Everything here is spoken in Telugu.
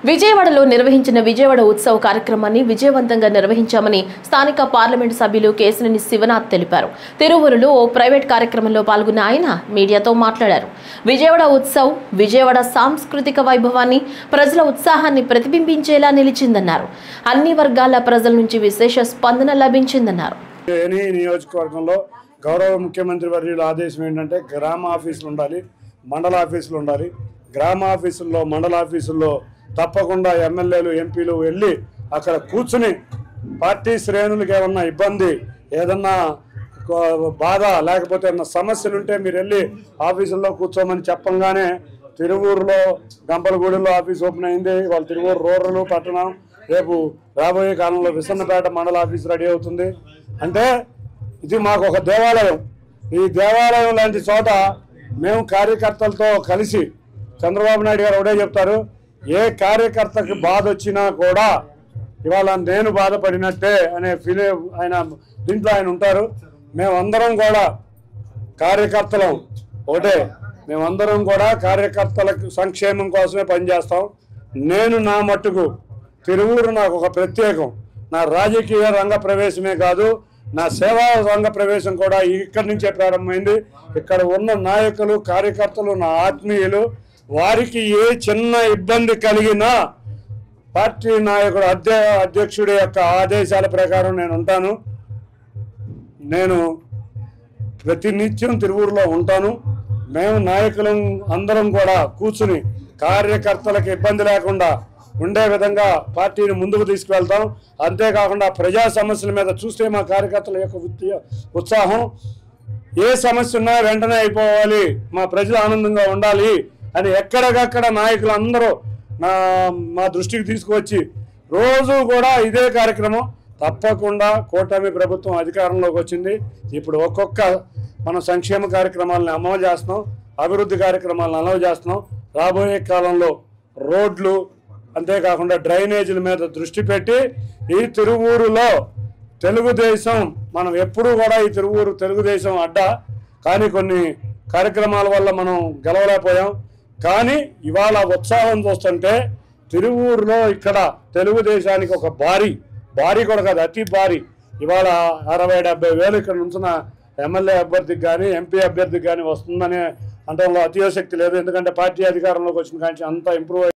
విజయవాడలో నిర్వహించిన విజయవాడ ఉత్సవ్ కార్యక్రమాన్ని విజయవంతంగా నిర్వహించామని స్థానిక పార్లమెంటు సభ్యులు కేశినేని శివనాథ్ తెలిపారు. తిరువూరులో ఓ ప్రైవేట్ కార్యక్రమంలో పాల్గొన్న ఆయన మీడియాతో మాట్లాడారు. విజయవాడ ఉత్సవ్ విజయవాడ సాంస్కృతిక వైభవాన్ని, ప్రజల ఉత్సాహాన్ని ప్రతిబింబించేలా నిలిచిందన్నారు. అన్ని వర్గాల ప్రజల నుంచి విశేష స్పందన లభించిందన్నారు. నియోజకవర్గంలో గౌరవ ముఖ్యమంత్రి వర్యుల ఆదేశం ఏంటంటే గ్రామ ఆఫీసులు ఉండాలి, మండల ఆఫీసులు ఉండాలి. గ్రామ ఆఫీసుల్లో, మండల ఆఫీసుల్లో తప్పకుండా ఎమ్మెల్యేలు, ఎంపీలు వెళ్ళి అక్కడ కూర్చుని పార్టీ శ్రేణులకు ఏమన్నా ఇబ్బంది, ఏదన్నా బాధ లేకపోతే ఏమన్నా సమస్యలు ఉంటే మీరు వెళ్ళి ఆఫీసుల్లో కూర్చోమని చెప్పంగానే తిరువూరులో గంపలగూడెలో ఆఫీస్ ఓపెన్ అయింది. వాళ్ళు తిరువూరు రూరల్ పట్టణం, రేపు రాబోయే కాలంలో విసన్నపేట మండల ఆఫీస్ రెడీ అవుతుంది. అంటే ఇది మాకు ఒక దేవాలయం. ఈ దేవాలయం లాంటి చోట మేము కార్యకర్తలతో కలిసి, చంద్రబాబు నాయుడు గారు ఒకటే చెప్తారు, ఏ కార్యకర్తకి బాధ వచ్చినా కూడా ఇవాళ నేను బాధపడినట్టే అనే ఆయన దీంట్లో ఆయన ఉంటారు. మేమందరం కూడా కార్యకర్తలం ఒకటే, మేమందరం కూడా కార్యకర్తలకు సంక్షేమం కోసమే పనిచేస్తాం. నేను నా మట్టుకు తిరువూరు నాకు ఒక ప్రత్యేకం. నా రాజకీయ రంగ ప్రవేశమే కాదు, నా సేవా రంగ ప్రవేశం కూడా ఇక్కడి నుంచే ప్రారంభమైంది. ఇక్కడ ఉన్న నాయకులు, కార్యకర్తలు నా ఆత్మీయులు. వారికి ఏ చిన్న ఇబ్బంది కలిగినా పార్టీ నాయకుడు అధ్యక్షుడి యొక్క ఆదేశాల ప్రకారం నేను ఉంటాను. నేను ప్రతినిత్యం తిరువూరులో ఉంటాను. మేము నాయకులం అందరం కూడా కూర్చుని కార్యకర్తలకు ఇబ్బంది లేకుండా ఉండే విధంగా పార్టీని ముందుకు తీసుకువెళ్తాం. అంతేకాకుండా ప్రజా సమస్యల మీద చూస్తే మా కార్యకర్తల యొక్క ఉత్సాహం, ఏ సమస్య ఉన్నా వెంటనే అయిపోవాలి, మా ప్రజలు ఆనందంగా ఉండాలి అని ఎక్కడికక్కడ నాయకులు అందరూ మా దృష్టికి తీసుకువచ్చి రోజు కూడా ఇదే కార్యక్రమం. తప్పకుండా కూటమి ప్రభుత్వం అధికారంలోకి వచ్చింది. ఇప్పుడు ఒక్కొక్క మన సంక్షేమ కార్యక్రమాలను అమలు చేస్తున్నాం, అభివృద్ధి కార్యక్రమాలను అమలు చేస్తున్నాం. రాబోయే కాలంలో రోడ్లు, అంతేకాకుండా డ్రైనేజీల మీద దృష్టి పెట్టి ఈ తిరువూరులో తెలుగుదేశం, మనం ఎప్పుడూ కూడా ఈ తిరువూరు తెలుగుదేశం అడ్డా, కానీ కొన్ని కార్యక్రమాల వల్ల మనం గెలవలేకపోయాం. కానీ ఇవాళ ఉత్సాహం చూస్తుంటే తిరువూరులో ఇక్కడ తెలుగుదేశానికి ఒక భారీ కూడా కాదు, అతి భారీ, ఇవాళ 60-70 వేలు ఇక్కడ ఉంచిన ఎమ్మెల్యే అభ్యర్థికి కానీ, ఎంపీ అభ్యర్థికి కానీ వస్తుందనే అంటంలో అతిశక్తి లేదు. ఎందుకంటే పార్టీ అధికారంలోకి వచ్చిన కానీ అంతా ఇంప్రూవ్